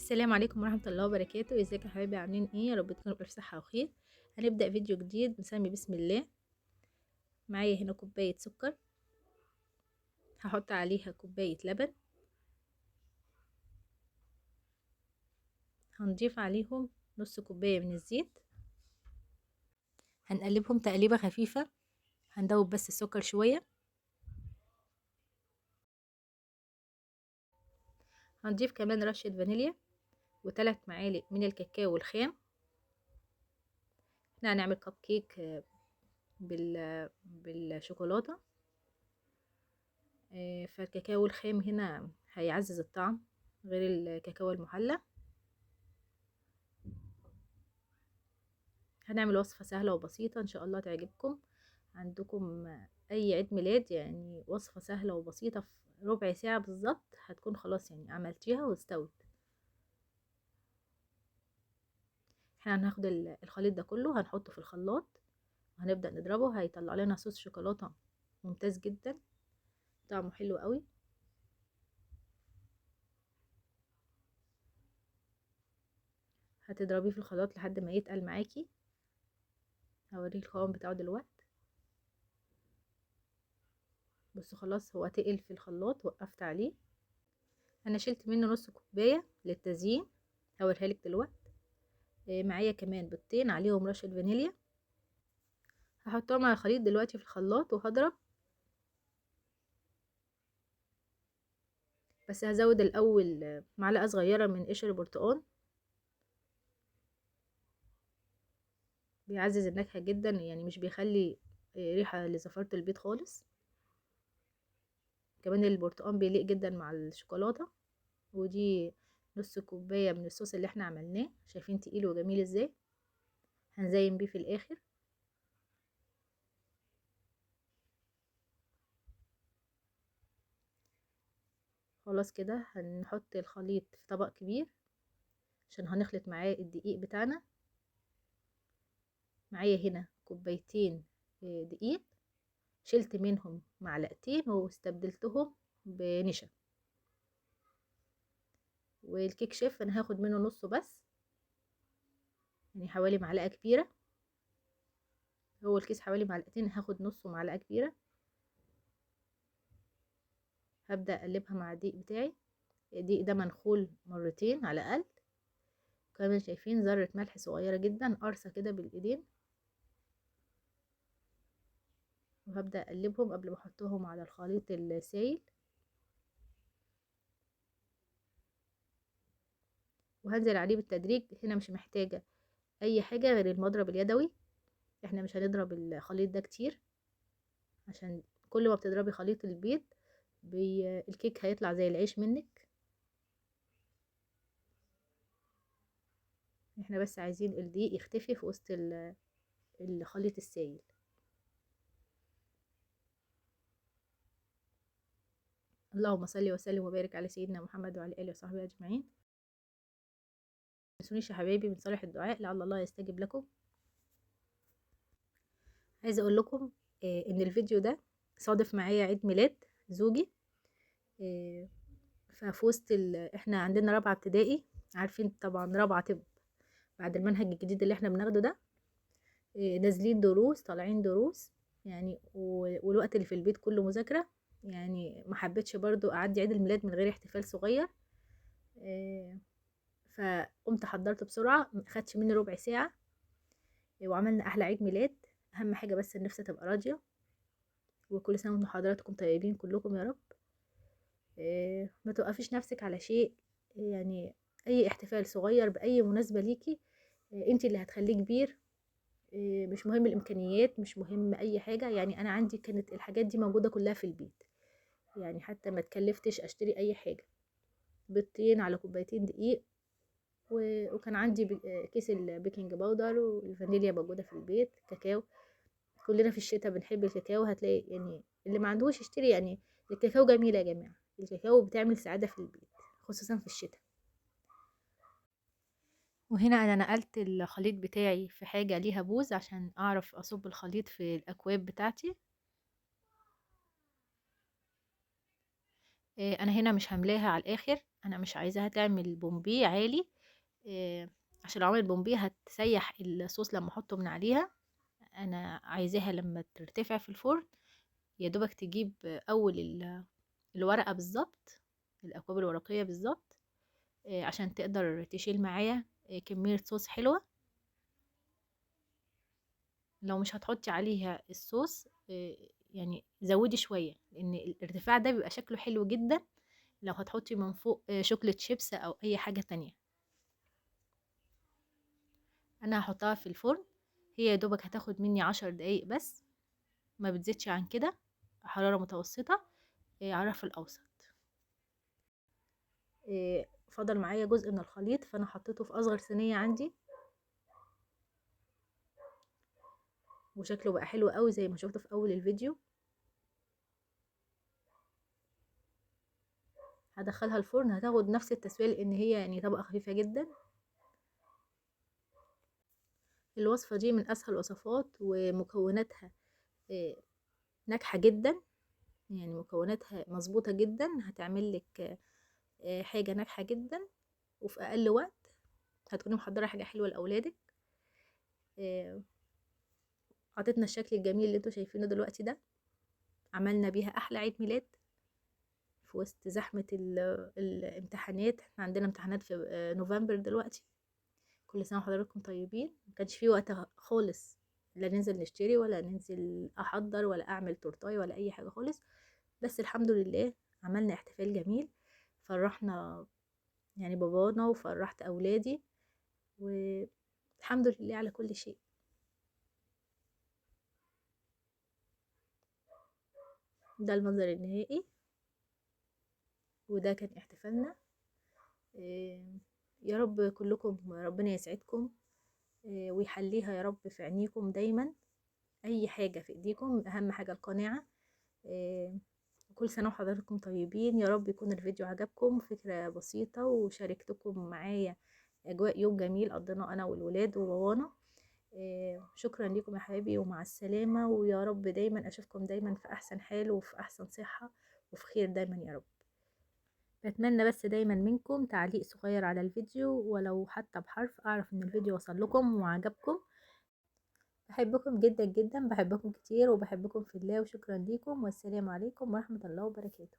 السلام عليكم ورحمة الله وبركاته. ازيكم يا حبايبي؟ عاملين ايه؟ يا رب تكونوا بألف صحة وخير. هنبدأ فيديو جديد بنسمي بسم الله. معايا هنا كوباية سكر، هحط عليها كوباية لبن، هنضيف عليهم نص كوباية من الزيت، هنقلبهم تقليبة خفيفة، هندوب بس السكر شوية. هنضيف كمان رشة فانيليا و3 معالق من الكاكاو الخام. احنا هنعمل كب كيك بالشوكولاتة. فالكاكاو الخام هنا هيعزز الطعم غير الكاكاو المحلى. هنعمل وصفة سهلة وبسيطة ان شاء الله تعجبكم. عندكم اي عيد ميلاد، يعني وصفة سهلة وبسيطة في ربع ساعة بالظبط هتكون خلاص يعني عملتيها واستوت. احنا هناخد الخليط ده كله هنحطه في الخلاط وهنبدأ نضربه، هيطلع لنا صوص شوكولاتة ممتاز جدا، طعمه حلو قوي. هتضربيه في الخلاط لحد ما يتقل معاكي. هوريك القوام بتاعه دلوقتي. بصوا خلاص هو تقل في الخلاط، وقفت عليه. انا شلت منه نص كوبايه للتزيين، هوريها لك دلوقتي. معايا كمان بيضتين عليهم رشه فانيليا، هحطهم على الخليط دلوقتي في الخلاط وهضرب. بس هزود الاول معلقه صغيره من قشر برتقال، بيعزز النكهه جدا، يعني مش بيخلي ريحه لزفاره البيض خالص. كمان البرتقال بيليق جدا مع الشوكولاته. ودي نص كوبايه من الصوص اللي احنا عملناه، شايفين تقيل وجميل ازاي. هنزين بيه في الاخر. خلاص كده هنحط الخليط في طبق كبير عشان هنخلط معاه الدقيق بتاعنا. معايا هنا كوبايتين دقيق، شلت منهم معلقتين واستبدلتهم بنشا. والكيك شيف انا هاخد منه نصه بس، يعني حوالي معلقة كبيرة. هو الكيس حوالي معلقتين، هاخد نصه معلقة كبيرة. هبدأ اقلبها مع الدقيق بتاعي. الدقيق ده منخول مرتين على الاقل. كمان شايفين ذرة ملح صغيرة جدا، قرصة كده بالايدين. وهبدأ اقلبهم قبل ما احطهم على الخليط السائل. وهنزل عليه بالتدريج. هنا مش محتاجة اي حاجة غير المضرب اليدوي. احنا مش هنضرب الخليط ده كتير، عشان كل ما بتضربي خليط البيض الكيك هيطلع زي العيش منك. احنا بس عايزين الدقيق يختفي في وسط الخليط السائل. اللهم صل وسلم وبارك على سيدنا محمد وعلى اله وصحبه اجمعين. ما تنسونيش يا حبايبي من صالح الدعاء لعل الله يستجب لكم. عايزه اقول لكم ان الفيديو ده صادف معايا عيد ميلاد زوجي. ففي وسط احنا عندنا رابعه ابتدائي، عارفين طبعا رابعه طب بعد المنهج الجديد اللي احنا بناخده ده. نازلين دروس طالعين دروس يعني، والوقت اللي في البيت كله مذاكرة. يعني ما حبيتش برضو اعدي عيد الميلاد من غير احتفال صغير. فقمت حضرت بسرعة، ما خدش مني ربع ساعة. وعملنا احلى عيد ميلاد. اهم حاجة بس النفس تبقى راضية. وكل سنة وانتم حضراتكم طيبين كلكم يا رب. ما توقفيش نفسك على شيء، يعني اي احتفال صغير باي مناسبة ليكي انت اللي هتخليه كبير. مش مهم الامكانيات، مش مهم اي حاجه. يعني انا عندي كانت الحاجات دي موجوده كلها في البيت، يعني حتى ما تكلفتش اشتري اي حاجه. بيضتين على كوبايتين دقيق، وكان عندي كيس البيكنج باودر، والفانيليا موجوده في البيت، كاكاو. كلنا في الشتاء بنحب الكاكاو، هتلاقي يعني اللي ما عندهوش يشتري. يعني الكاكاو جميل يا جماعه، الكاكاو بتعمل سعاده في البيت خصوصا في الشتاء. وهنا انا نقلت الخليط بتاعي في حاجه ليها بوز عشان اعرف اصب الخليط في الاكواب بتاعتي. انا هنا مش هملاها على الاخر، انا مش عايزاها تعمل بومبيه عالي، عشان لو عملت بومبيه هتسيح الصوص لما احطه من عليها. انا عايزاها لما ترتفع في الفرن يا دوبك تجيب اول الورقه بالظبط، الاكواب الورقيه بالظبط، عشان تقدر تشيل معايا كميه صوص حلوه. لو مش هتحطي عليها الصوص يعني زودي شويه، لان الارتفاع ده بيبقى شكله حلو جدا لو هتحطي من فوق شوكليت شيبس او اي حاجه تانية. انا هحطها في الفرن، هي يا دوبك هتاخد مني 10 دقايق بس، ما بتزيدش عن كده، حراره متوسطه على في الاوسط. فضل معايا جزء من الخليط، فانا حطيته في اصغر صينيه عندي، وشكله بقى حلو قوي زي ما شفته في اول الفيديو. هدخلها الفرن، هتاخد نفس التسويه لان هي يعني طبقه خفيفه جدا. الوصفه دي من اسهل الوصفات، ومكوناتها ناجحه جدا، يعني مكوناتها مظبوطه جدا، هتعمل لك حاجه ناجحه جدا وفي اقل وقت. هتكوني محضره حاجه حلوه لاولادك. عطتنا الشكل الجميل اللي انتوا شايفينه دلوقتي ده. عملنا بيها احلى عيد ميلاد في وسط زحمه الامتحانات. احنا عندنا امتحانات في نوفمبر دلوقتي. كل سنه وحضراتكم طيبين. ما كانش في وقت خالص لا ننزل نشتري ولا ننزل احضر ولا اعمل تورتاي ولا اي حاجه خالص، بس الحمد لله عملنا احتفال جميل، فرحنا يعني بابانا وفرحت اولادي، والحمد لله على كل شيء. ده المنظر النهائي، وده كان احتفالنا. يا رب كلكم ربنا يسعدكم ويحليها يا رب في عينيكم دايما. اي حاجة في ايديكم، اهم حاجة القناعة. كل سنة وحضراتكم طيبين. يا رب يكون الفيديو عجبكم، فكرة بسيطة وشاركتكم معايا اجواء يوم جميل قضيناه انا والولاد وبابانا. شكرا لكم يا حبايبي، ومع السلامة، ويا رب دايما اشوفكم دايما في احسن حال وفي احسن صحة وفي خير دايما يا رب. بتمنى بس دايما منكم تعليق صغير على الفيديو، ولو حتى بحرف، اعرف ان الفيديو وصل لكم وعجبكم. بحبكم جدا جدا، بحبكم كتير وبحبكم في الله، وشكرا ليكم، والسلام عليكم ورحمة الله وبركاته.